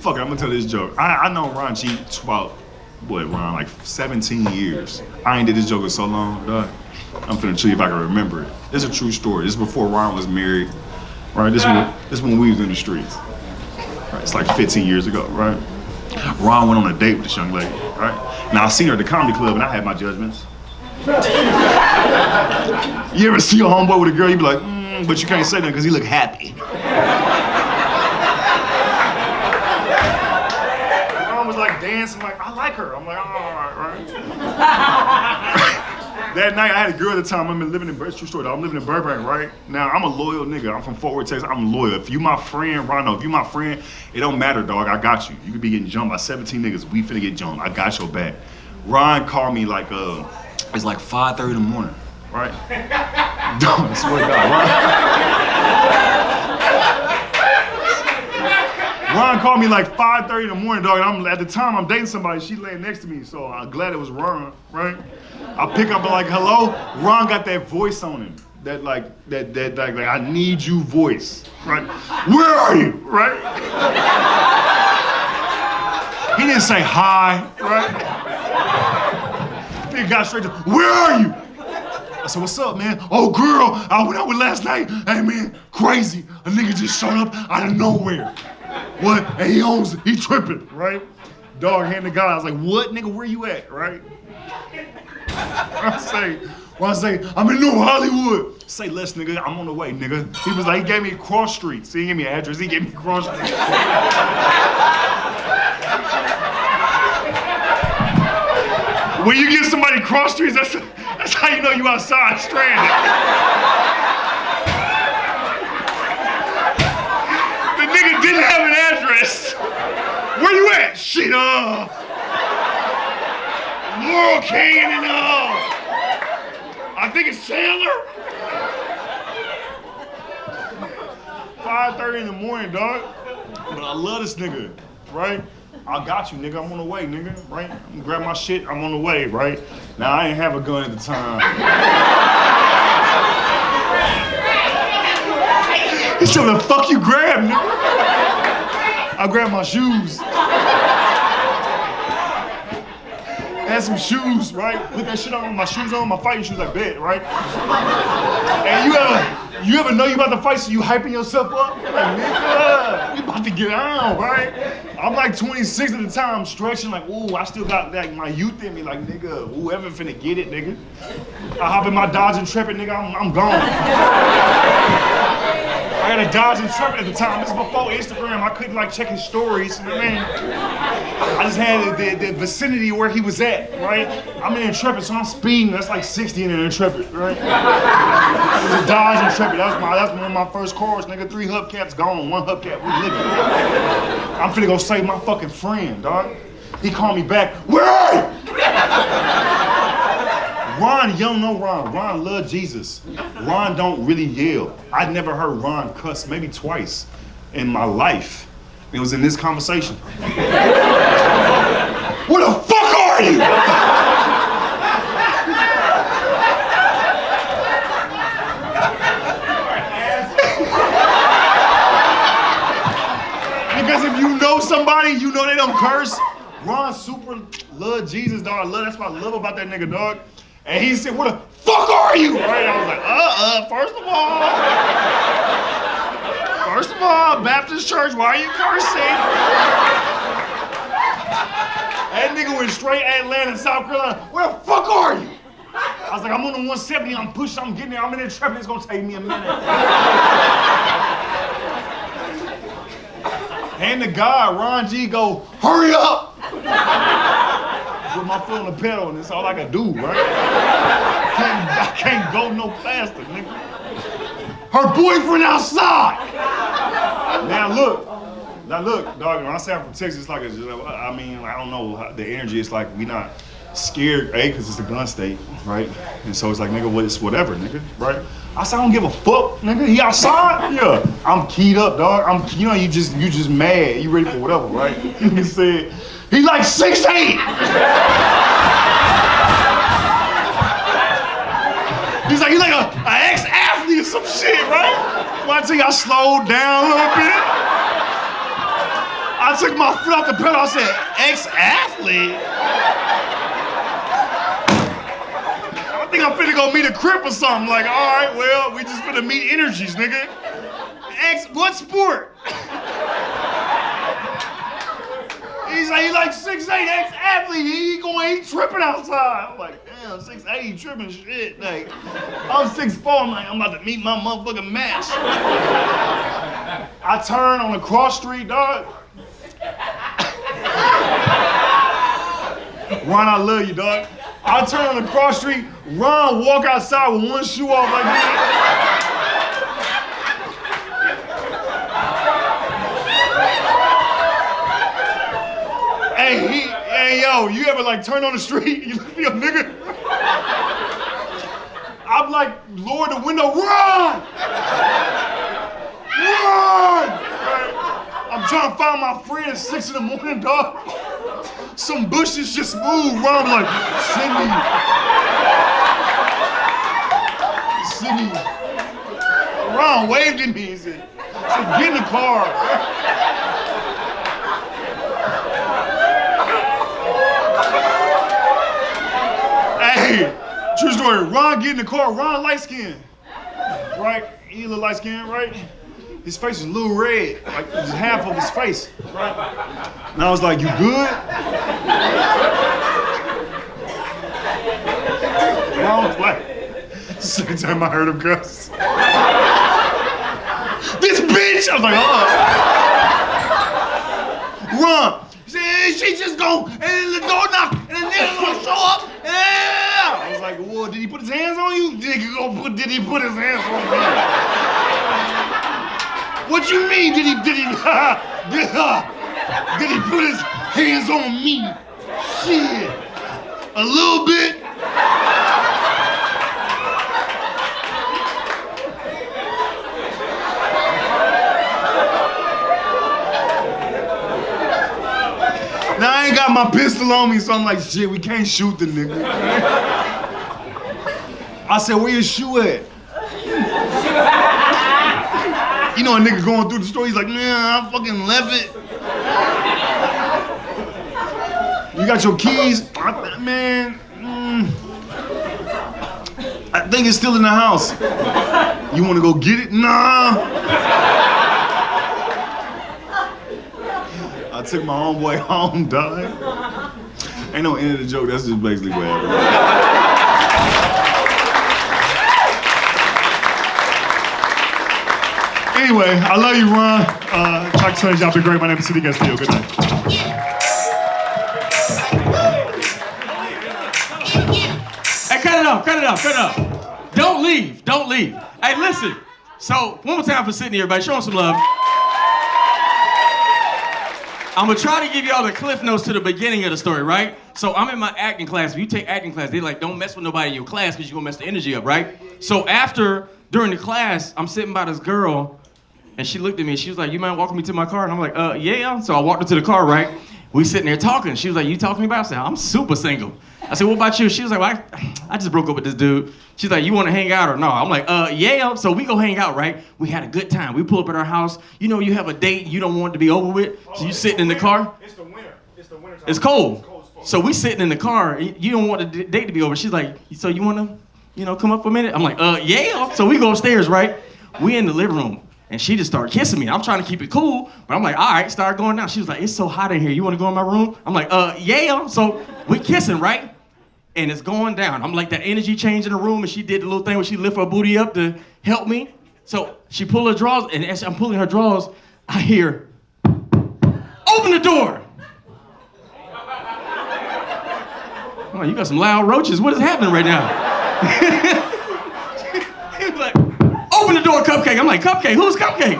fuck it, I'm gonna tell this joke. I know Ron G about, Ron, like 17 years. I ain't did this joke in so long, dog. I'm finna tell you if I can remember it. This is a true story. This is before Ron was married, right? This when we was in the streets. Right? It's like 15 years ago, right? Ron went on a date with this young lady, right? Now I seen her at the comedy club and I had my judgments. You ever see a homeboy with a girl, you be like, but you can't say that because he look happy. Ron was like dancing, like, I like her. I'm like, all right. That night, I had a girl at the time. I'm living in true story. I'm living in Burbank, right? Now, I'm a loyal nigga. I'm from Fort Worth, Texas. I'm loyal. If you my friend, Rono, if you my friend, it don't matter, dog. I got you. You could be getting jumped by 17 niggas. We finna get jumped. I got your back. Ron called me like, it's like 5:30 in the morning, right? Dog, I swear to God, Ron called me like 5:30 in the morning, dog. And at the time, I'm dating somebody. She laying next to me, so I'm glad it was Ron, right? I pick up and like, hello. Ron got that voice on him, that like I need you voice, right? Where are you, right? He didn't say hi, right? He got straight to, where are you? I said, what's up, man? Oh, girl, I went out with last night. Hey, man, crazy. A nigga just showed up out of nowhere. What? And he owns it. He tripping, right? Dog hand the guy. I was like, what, nigga? Where you at, right? I say, I'm in New Hollywood. Say less, nigga. I'm on the way, nigga. He was like, he gave me cross streets. He didn't give me an address. He gave me cross streets. When you give somebody cross streets, that's how you know you outside stranded. The nigga didn't have an address. Where you at? Shit, Laurel Canyon and I think it's Chandler. 5:30 in the morning, dog. But I love this nigga, right? I got you, nigga. I'm on the way, nigga, right? I'm gonna grab my shit. I'm on the way, right? Now, I didn't have a gun at the time. He said, the fuck you grab, nigga? I grabbed my shoes. I had some shoes, right? Put that shit on, my shoes on, my fighting shoes, I bet, right? And you ever know you about to fight, so you hyping yourself up? Like, nigga, we about to get on, right? I'm like 26 at the time, I'm stretching like, ooh, I still got like my youth in me, like, nigga, whoever finna get it, nigga. I hop in my Dodge Intrepid, nigga, I'm gone. I had a Dodge Intrepid at the time. This is before Instagram. I couldn't like check his stories, you know what I mean? I just had the vicinity where he was at, right? I'm in Intrepid, so I'm speeding. That's like 60 in an Intrepid, right? It was a Dodge Intrepid. That's one of my first cars, nigga. 3 hubcaps gone, 1 hubcap, we living. I'm finna go save my fucking friend, dog. He called me back. Where are you? Ron, you don't know Ron. Ron love Jesus. Ron don't really yell. I never heard Ron cuss, maybe twice in my life. It was in this conversation. Where the fuck are you? Because if you know somebody, you know they don't curse. Ron super love Jesus, dog. That's what I love about that nigga, dog. And he said, where the fuck are you? Right? I was like, first of all, Baptist church, why are you cursing? That nigga went straight Atlanta, South Carolina. Where the fuck are you? I was like, I'm on the 170, I'm pushing, I'm getting there, I'm in the trap, it's gonna take me a minute. And the guy, Ron G, go, hurry up! With my foot on the pedal, and that's all I can do, right? I can't go no faster, nigga. Her boyfriend outside! Now look, dog, when I say I'm from Texas, it's like, I don't know, the energy is like, we not scared, because it's a gun state, right? And so it's like, nigga, it's whatever, nigga, right? I said, I don't give a fuck, nigga, he outside? Yeah, I'm keyed up, dog. You just mad, you ready for whatever, right? He said, he like 6'8". He's like an ex-athlete or some shit, right? Well, I tell you, I slowed down a little bit. I I took my foot off the pedal. I said, ex-athlete? I think I'm finna go meet a crip or something. Like, all right, well, we just finna meet energies, nigga. What sport? He's like 6'8", ex-athlete. He tripping outside. I'm like, damn, 6'8", he tripping shit. Like, I'm 6'4", I'm like, I'm about to meet my motherfucking match. I turn on the cross street, dog. Ron, I love you, dog. I turn on the cross street, Ron walk outside with one shoe off like this. Hey, yo, you ever like turn on the street, you look at your nigga? I'm like, lower the window, run! Run! I'm trying to find my friend at 6 in the morning, dog. Some bushes just moved, Ron like, Sydney. Ron waved at me and said, get in the car. Hey, true story, Ron get in the car, Ron light skinned, right? He a little light skinned, right? His face was a little red, like just half of his face, right? And I was like, you good? Ron was like, second time I heard him cuss. This bitch! I was like, oh. Ron, she just go, and the door knock, and the nigga gonna show up, yeah! I was like, well, did he put his hands on you? Did he put his hands on me? What you mean, did he put his hands on me? Shit, a little bit. Now I ain't got my pistol on me, so I'm like, shit, we can't shoot the nigga. I said, where your shoe at? You know a nigga going through the store, he's like, man, I fucking left it. You got your keys? Man, I think it's still in the house. You wanna go get it? Nah. I took my homeboy home, dog. Ain't no end of the joke, that's just basically what happened. Anyway, I love you, Ron. Talk to you, y'all been great. My name is Sydney Castillo. Good night. Hey, cut it off. Don't leave. Hey, listen. So, one more time for Sydney, everybody. Show them some love. I'm gonna try to give y'all the cliff notes to the beginning of the story, right? So I'm in my acting class. If you take acting class, they're like, don't mess with nobody in your class because you're gonna mess the energy up, right? So during the class, I'm sitting by this girl, and she looked at me, and she was like, you mind walking me to my car? And I'm like, yeah. So I walked her to the car, right? We sitting there talking. She was like, you talking to me about? I said, I'm super single. I said, what about you? She was like, well, I just broke up with this dude. She's like, you want to hang out or no? I'm like, yeah. So we go hang out, right? We had a good time. We pull up at our house. You know, you have a date and you don't want it to be over with. So you sitting in the car. It's the winter. It's cold. So we sitting in the car. You don't want the date to be over. She's like, so you want to, come up for a minute? I'm like, yeah. So we go upstairs, right? We in the living room. And she just started kissing me. I'm trying to keep it cool, but I'm like, all right, start going down. She was like, it's so hot in here. You want to go in my room? I'm like, yeah. So we kissing, right? And it's going down. I'm like, that energy change in the room, and she did the little thing where she lift her booty up to help me. So she pulled her drawers, and as I'm pulling her drawers, I hear, open the door. Oh, you got some loud roaches. What is happening right now? He was like, open the door, Cupcake. I'm like, Cupcake? Who's Cupcake?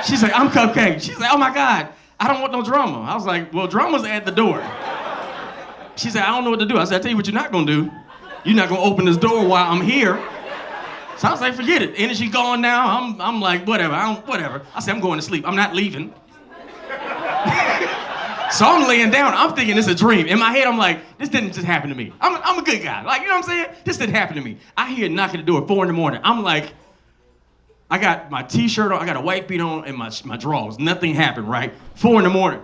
She's like, I'm Cupcake. She's like, oh my God, I don't want no drama. I was like, well, drama's at the door. She said, I don't know what to do. I said, I tell you what you're not gonna do. You're not gonna open this door while I'm here. So I was like, forget it. Energy going now. I'm like, whatever. Whatever. I said, I'm going to sleep. I'm not leaving. So I'm laying down. I'm thinking it's a dream. In my head, I'm like, this didn't just happen to me. I'm a good guy. Like, you know what I'm saying? This didn't happen to me. I hear knocking at the door at 4 in the morning. I'm like, I got my t-shirt on, I got a white beat on, and my drawers. Nothing happened, right? 4 in the morning.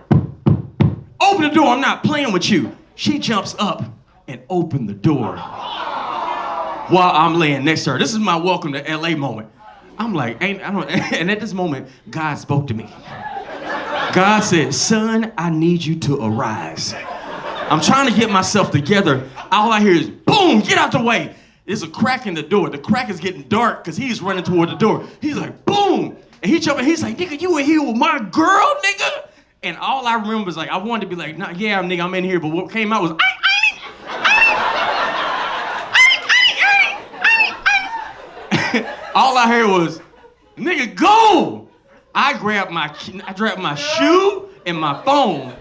Open the door, I'm not playing with you. She jumps up and opened the door while I'm laying next to her. This is my welcome to LA moment. I'm like, and at this moment, God spoke to me. God said, son, I need you to arise. I'm trying to get myself together. All I hear is, boom, get out the way. There's a crack in the door. The crack is getting dark because he's running toward the door. He's like, boom. And he jumped in. He's like, nigga, you in here with my girl, nigga? And all I remember is like, I wanted to be like, nah, yeah, nigga, I'm in here. But what came out was, all I heard was, nigga, go. I grabbed my shoe and my phone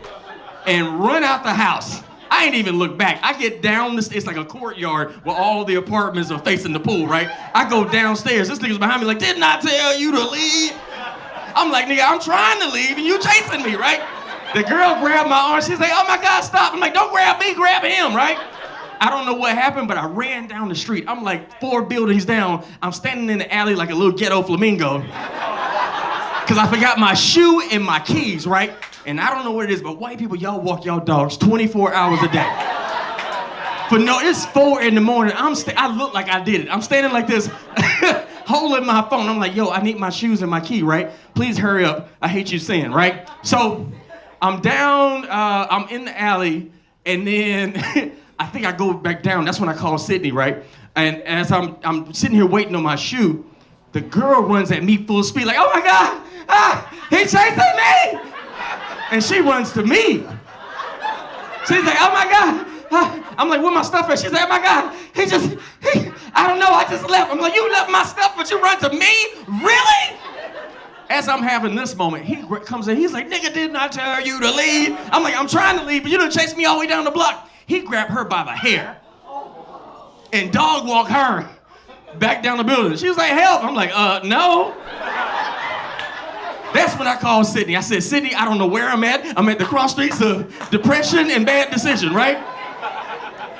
and run out the house. I ain't even look back. I get down the stairs, it's like a courtyard where all the apartments are facing the pool, right? I go downstairs. This nigga's behind me like, didn't I tell you to leave? I'm like, nigga, I'm trying to leave and you chasing me, right? The girl grabbed my arm. She's like, oh my God, stop. I'm like, don't grab me, grab him, right? I don't know what happened, but I ran down the street. I'm like 4 buildings down. I'm standing in the alley like a little ghetto flamingo. Cause I forgot my shoe and my keys, right? And I don't know what it is, but white people, y'all walk y'all dogs 24 hours a day. It's 4 in the morning. I look like I did it. I'm standing like this, holding my phone. I'm like, yo, I need my shoes and my key, right? Please hurry up. I hate you saying, right? So I'm down, I'm in the alley, and then I think I go back down. That's when I call Sydney, right? And as I'm sitting here waiting on my shoe, the girl runs at me full speed, like, oh my God, he's chasing me! And she runs to me. She's like, oh my God. I'm like, where my stuff at? She's like, oh my God, I don't know, I just left. I'm like, you left my stuff, but you run to me? Really? As I'm having this moment, he comes in, he's like, nigga, didn't I tell you to leave? I'm like, I'm trying to leave, but you done chased me all the way down the block. He grabbed her by the hair and dog walked her back down the building. She was like, help. I'm like, no. That's when I called Sydney. I said, Sydney, I don't know where I'm at. I'm at the cross streets of depression and bad decision, right?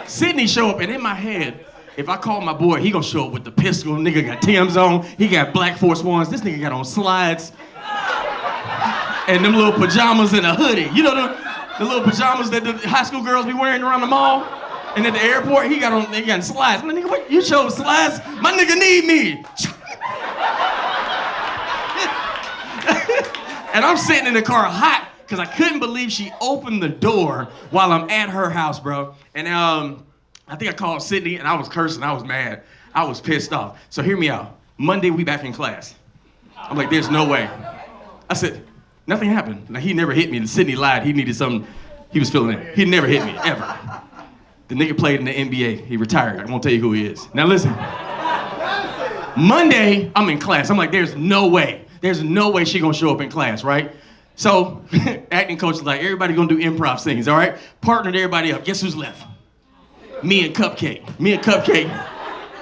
Sydney show up, and in my head, if I call my boy, he gonna show up with the pistol. Nigga got Tim's on. He got Black Force Ones. This nigga got on slides and them little pajamas and a hoodie. You know the little pajamas that the high school girls be wearing around the mall? And at the airport, he got slides. I'm like, nigga, what? You chose slides? My nigga need me. And I'm sitting in the car hot because I couldn't believe she opened the door while I'm at her house, bro. And I think I called Sydney and I was cursing. I was mad. I was pissed off. So hear me out. Monday, we back in class. I'm like, there's no way. I said, nothing happened. Now, he never hit me. And Sydney lied. He needed something. He was feeling it. He never hit me, ever. The nigga played in the NBA. He retired. I won't tell you who he is. Now listen. Monday, I'm in class. I'm like, there's no way. There's no way she gonna show up in class, right? So, acting coach is like, everybody gonna do improv scenes, all right? Partnered everybody up. Guess who's left? Me and Cupcake.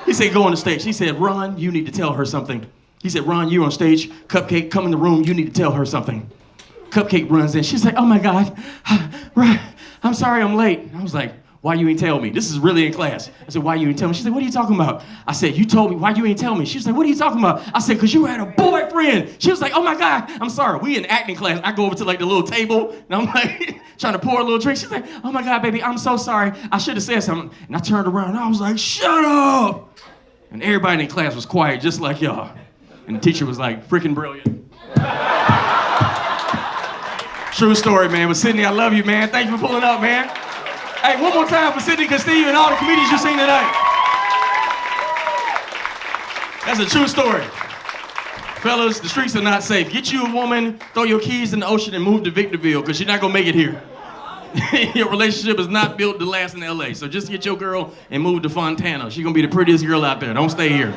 He said, go on the stage. He said, Ron, you need to tell her something. He said, Ron, you're on stage. Cupcake, come in the room. You need to tell her something. Cupcake runs in. She's like, oh my God, Ron, I'm sorry I'm late. I was like, why you ain't tell me? This is really in class. I said, why you ain't tell me? She said, what are you talking about? I said, you told me, why you ain't tell me? She was like, what are you talking about? I said, because you had a boyfriend. She was like, oh my God, I'm sorry. We in acting class. I go over to like the little table and I'm like, trying to pour a little drink. She's like, oh my God, baby, I'm so sorry. I should have said something. And I turned around and I was like, shut up. And everybody in class was quiet, just like y'all. And the teacher was like, freaking brilliant. True story, man. But Sydney, I love you, man. Thank you for pulling up, man. Hey, one more time for Sydney Castillo and all the comedians you've seen tonight. That's a true story. Fellas, the streets are not safe. Get you a woman, throw your keys in the ocean and move to Victorville, because you're not gonna make it here. Your relationship is not built to last in LA. So just get your girl and move to Fontana. She's gonna be the prettiest girl out there. Don't stay here.